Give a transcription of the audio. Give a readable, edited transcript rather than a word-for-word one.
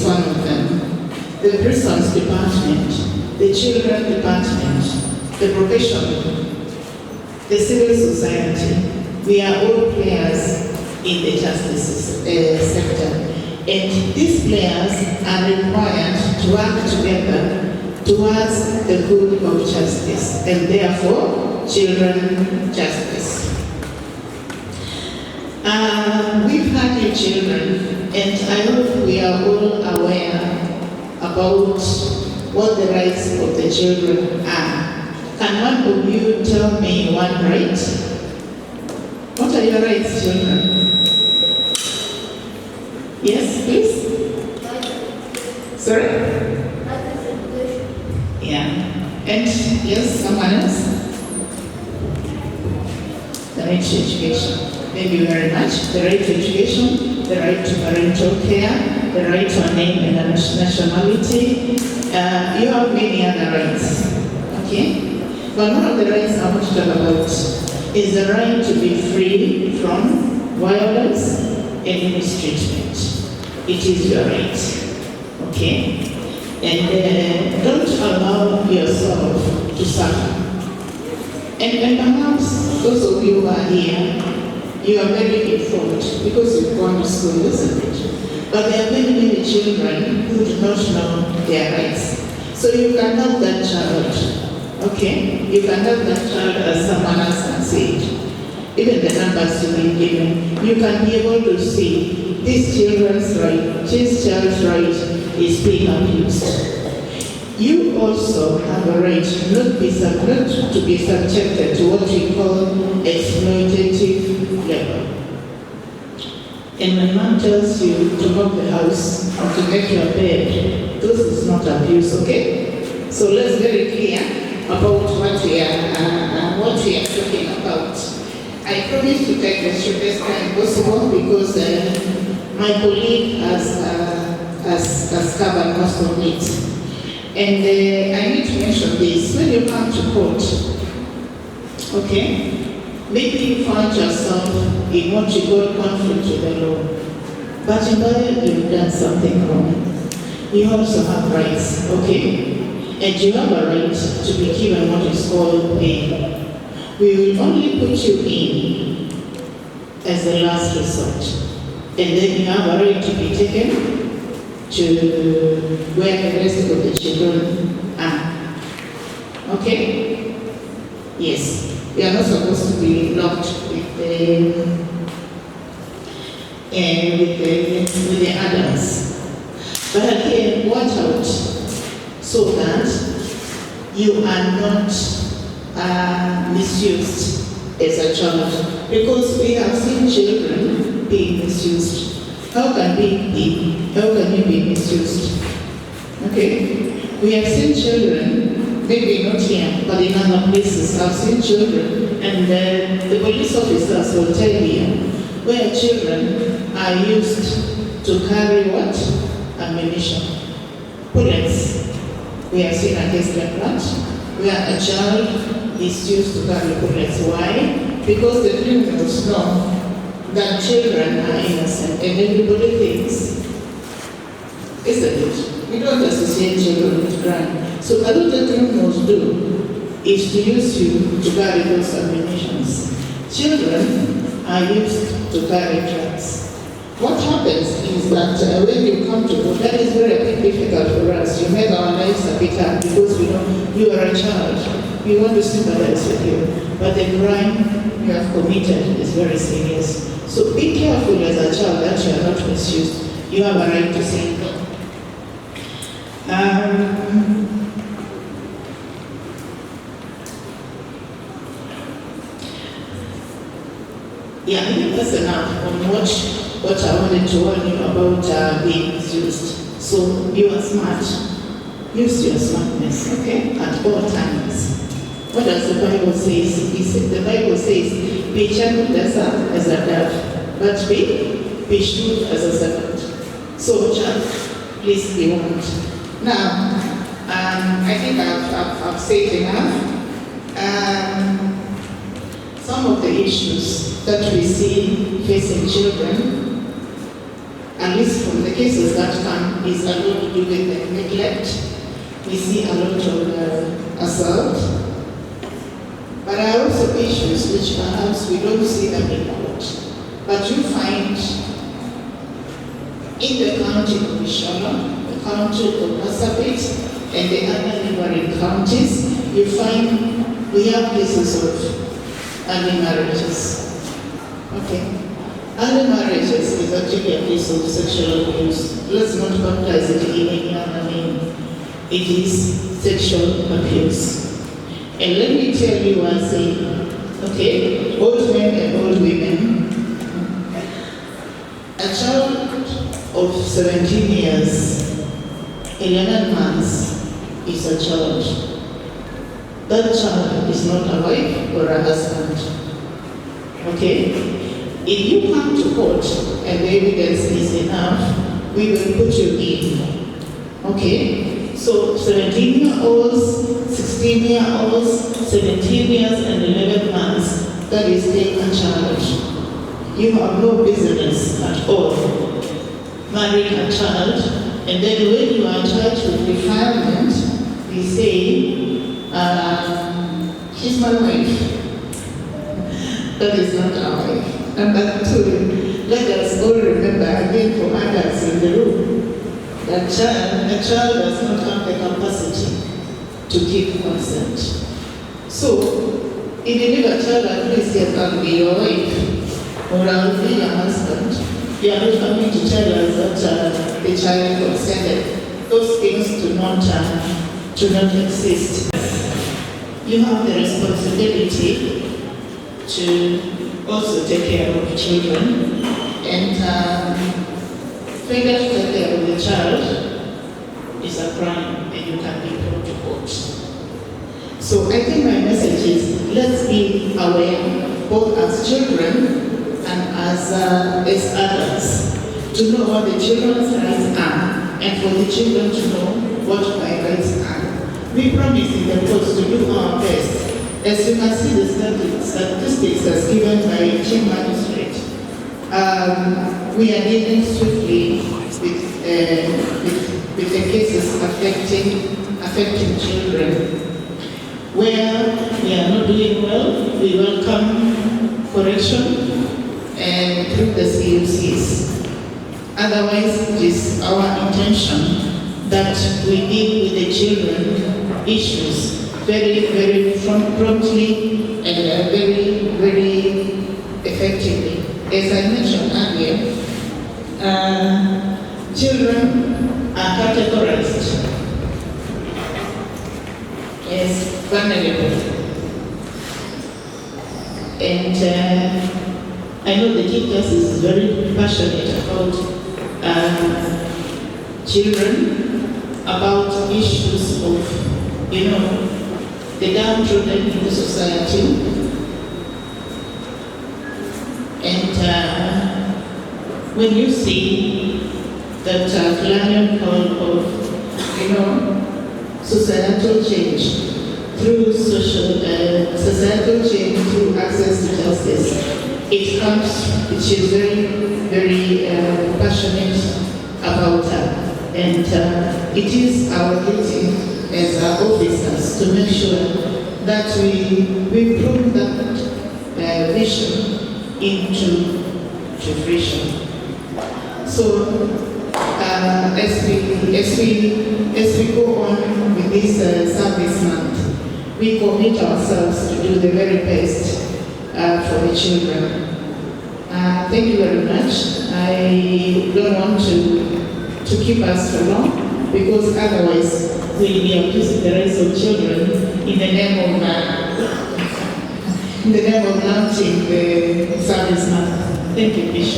is one of them. The prisons department, the children department, the profession, the civil society. We are all players in the justice sector. And these players are required to work together towards the good of justice, and therefore children justice. We've had new children, and I hope we are all aware about what the rights of the children are. Can one of you tell me one right? What are your rights, children? Yes, please? Sorry? Yeah. And yes, someone else? The right to education. Thank you very much. The right to education, the right to parental care, the right to a name and nationality. You have many other rights. Okay? But one of the rights I want to talk about is the right to be free from violence and mistreatment. It is your right. Okay? And don't allow yourself to suffer. And perhaps those of you who are here, you are very informed because you've gone to school, isn't it? But there are many, many children who do not know their rights. So you can help that child, okay? You can help that child as someone else has said. Even the numbers you've been given, you can be able to see this children's right, this child's right is being abused. You also have a right not to be subjected to what we call exploitative labor. And when mom tells you to mop the house or to make your bed, this is not abuse, okay? So let's be very clear about what we are talking about. I promise to take the shortest time possible because my colleague has covered most of it. And I need to mention this. When you come to court, okay, maybe you find yourself in what you call conflict with the law. But in that you've done something wrong. You also have rights, okay? And you have a right to be given what is called bail. We will only put you in as a last resort. And then you have a right to be taken to where the rest of the children are. Okay? Yes. We are not supposed to be locked with the adults. But again, watch out so that you are not misused as a child. Because we have seen children being misused. How can you be misused? Okay? We have seen children, maybe not here, but in other places, I've seen children, and the police officers will tell you where children are used to carry what? Ammunition. Bullets. We have seen a case like that, where a child is used to carry bullets. Why? Because the criminals know that children are innocent, and everybody thinks, isn't it? We don't associate children with crime. So what the criminals do is to use you to carry those ammunitions. Children are used to carry drugs. What happens is that when you come to court, that is very difficult for us. You make our lives a bit hard because we know you are a child. We want to sympathize with you. But the crime you have committed is very serious. So be careful as a child that you are not misused. You have a right to say no. Yeah, I think that's enough on what I wanted to warn you about being misused. So you are smart. Use your smartness, okay, at all times. What does the Bible say? The Bible says, be gentle as a dove, but be shrewd as a serpent. So, child, please be warned. Now, I think I've said enough. Some of the issues that we see facing children, at least from the cases that come is a lot to do with neglect. We see a lot of assault. But there are also issues which perhaps we don't see them in court. But you find in the county of Isiolo, the county of Marsabit, and the other neighboring counties, you find we have cases of early marriages. Okay? Early marriages is actually a case of sexual abuse. Let's not baptize it in any other name. It is sexual abuse. And let me tell you one thing, okay? Old men and old women, a child of 17 years, 11 months is a child. That child is not a wife or a husband. Okay? If you come to court and the evidence is enough, we will put you in. Okay? So 17-year-olds, 16-year-olds, 17 years and 11 months, that is still a child. You have no business at all marrying a child, and then when you are charged with defilement, they say, she's my wife. That is not our wife. And that too, let us all remember, again for others in the room, that a child does not have the capacity to give consent. So, if you leave a child at least, it can be your wife, or I'll be your husband. You are not coming to tell us that the child consented. Those things do not exist. You have the responsibility to also take care of children, and failure to take care of the child is a crime, and you can be brought to court. So I think my message is, let's be aware, both as children and as adults, to know what the children's rights are, and for the children to know what my rights are. We promise in the courts to do our best. As you can see, the statistics as given by Chief Magistrate, we are dealing swiftly with the cases affecting children. Where we are not doing well, we welcome correction and through the CUCs. Otherwise, it is our intention that we deal with the children issues very, very promptly and very, very effectively. As I mentioned earlier, children are categorized as vulnerable. And I know the Chief Justice is very passionate about children, about issues of, the downtrodden in the society. And when you see that climate call of, societal change through societal change through access to justice, it is very, very passionate about that. And it is our duty as our officers to make sure that we bring that vision into fruition. So as we go on with this service month, we commit ourselves to do the very best for the children. Thank you very much. I don't want to keep us for long, because otherwise we'll be abusing the rights of children in the name of launching the service month. Thank you, Bishop.